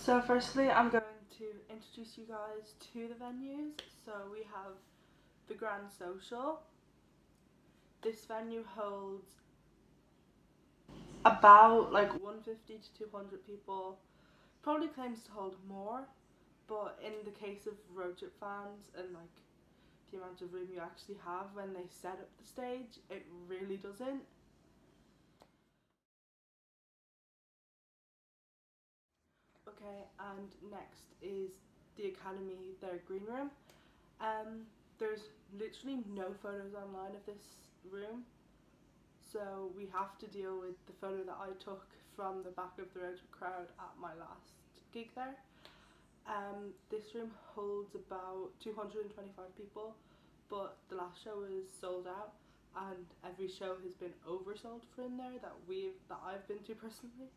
So firstly, I'm going to introduce you guys to the venues. So we have the Grand Social. This venue holds about like 150 to 200 people. Probably claims to hold more, but in the case of RoadTrip fans and like the amount of room you actually have when they set up the stage, it really doesn't. Okay, and next is the Academy, their green room. There's literally no photos online of this room, so we have to deal with the photo that I took from the back of the RoadTrip crowd at my last gig there. This room holds about 225 people, but the last show was sold out, and every show has been oversold for in there that I've been to personally.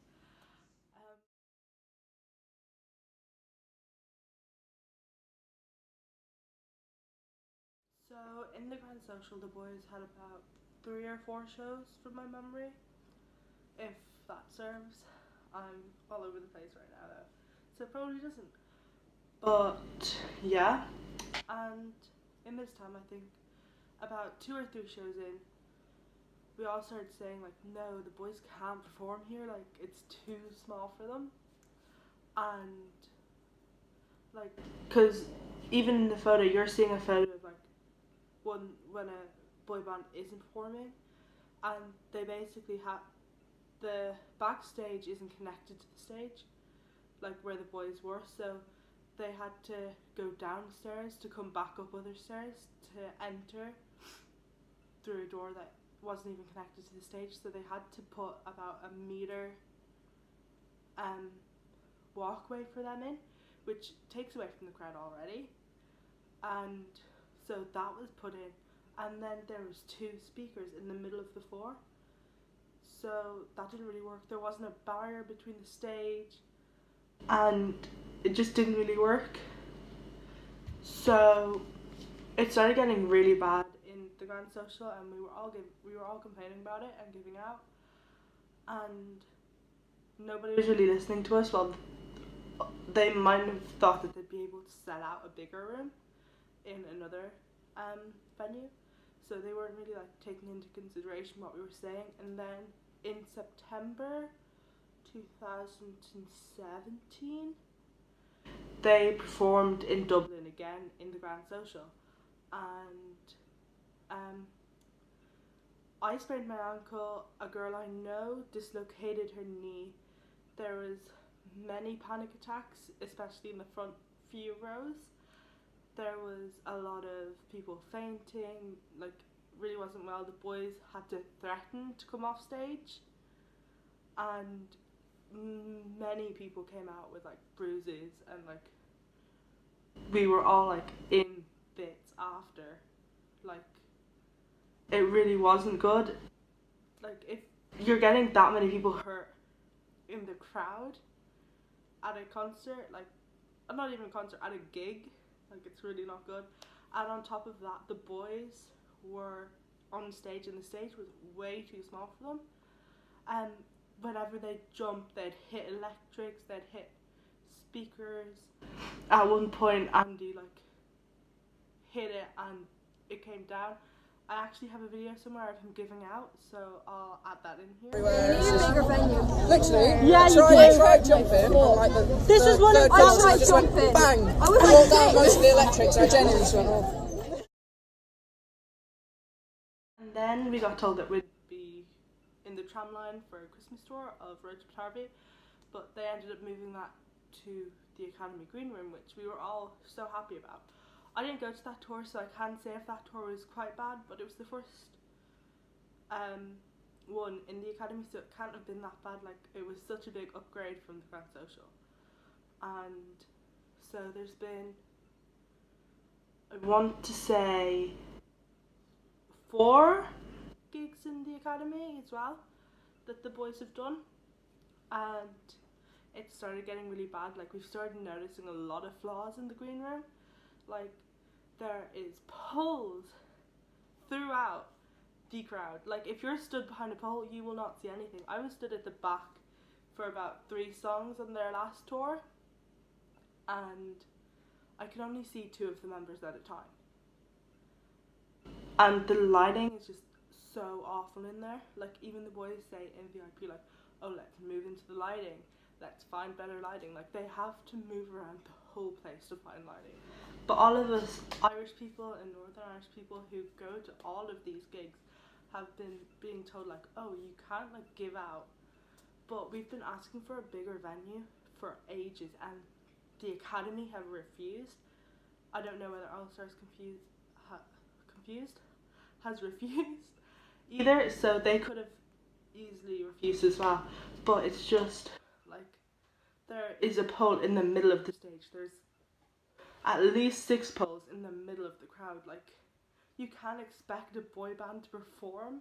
So in the Grand Social, the boys had about 3 or 4 shows from my memory, if that serves. I'm all over the place right now though, so it probably doesn't. But yeah, and in this time I think about 2 or 3 shows in, we all started saying like, no, the boys can't perform here, like it's too small for them. And like, because even in the photo, you're seeing a photo of like when a boy band isn't performing, and they basically have the backstage isn't connected to the stage, like where the boys were, so they had to go downstairs to come back up other stairs to enter through a door that wasn't even connected to the stage, so they had to put about a meter walkway for them in, which takes away from the crowd already. And so that was put in, and then there was 2 speakers in the middle of the floor, so that didn't really work. There wasn't a barrier between the stage, and it just didn't really work. So it started getting really bad in the Grand Social, and we were all complaining about it and giving out, and nobody was really listening to us. Well, they might have thought that they'd be able to sell out a bigger room in another venue, so they weren't really like taking into consideration what we were saying. And then in September 2017, they performed in Dublin again in the Grand Social, and I sprained my ankle. A girl I know dislocated her knee. There was many panic attacks, especially in the front few rows. There was a lot of people fainting, like really wasn't well. The boys had to threaten to come off stage, and many people came out with like bruises, and like we were all like in bits after. Like it really wasn't good. Like if you're getting that many people hurt in the crowd at a concert, like not even a concert, at a gig, like it's really not good. And on top of that, the boys were on stage, and the stage was way too small for them. And whenever they jumped, they'd hit electrics, they'd hit speakers. At one point, Andy like hit it and it came down. I actually have a video somewhere of him giving out, so I'll add that in here. You need a bigger venue. Literally, yeah, you try jumping on like this is one of the just went bang. I walked down most of the electrics. I genuinely just went off. And then we got told that we'd be in the tram line for a Christmas tour of RoadTrip Tarby, but they ended up moving that to the Academy Green Room, which we were all so happy about. I didn't go to that tour, so I can't say if that tour was quite bad, but it was the first one in the Academy, so it can't have been that bad. Like, it was such a big upgrade from the Grand Social. And so there's been, I want to say, 4 gigs in the Academy as well that the boys have done, and it started getting really bad. Like, we've started noticing a lot of flaws in the green room. Like, there is poles throughout the crowd. Like, if you're stood behind a pole, you will not see anything. I was stood at the back for about 3 songs on their last tour, and I can only see 2 of the members at a time. And the lighting is just so awful in there. Like, even the boys say in VIP, like, oh, let's move into the lighting, let's find better lighting. Like, they have to move around the whole place to find lighting. But all of us Irish people and Northern Irish people who go to all of these gigs have been being told, like, oh, you can't, like, give out. But we've been asking for a bigger venue for ages, and the Academy have refused. I don't know whether All Stars has refused either, so they could have easily refused as well. But it's just like, there is a pole in the middle of the stage. There's at least 6 poles in the middle of the crowd. Like, you can't expect a boy band to perform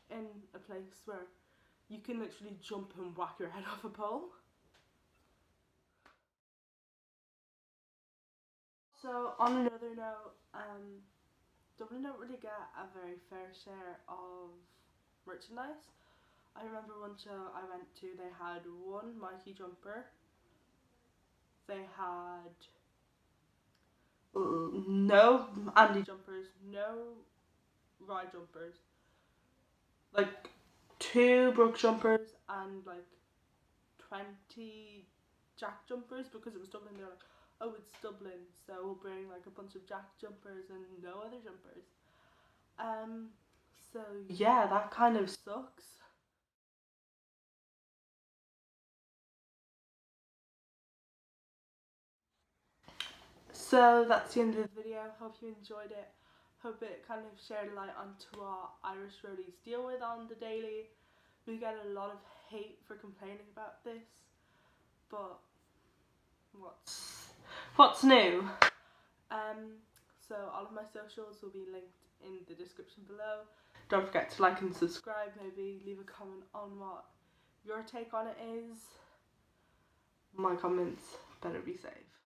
in a place where you can literally jump and whack your head off a pole. So on another note, Dublin don't really get a very fair share of merchandise. I remember one show I went to, they had one Mikey jumper, they had no Andy jumpers, no Rye jumpers, like 2 Brooke jumpers and like 20 Jack jumpers, because it was Dublin. They're like, oh, it's Dublin, so we'll bring like a bunch of Jack jumpers and no other jumpers. So yeah, that kind of sucks. So that's the end of the video. Hope you enjoyed it. Hope it kind of shed light onto what Irish roadies deal with on the daily. We get a lot of hate for complaining about this, but what's new? So all of my socials will be linked in the description below. Don't forget to like and subscribe. Maybe leave a comment on what your take on it is. My comments better be safe.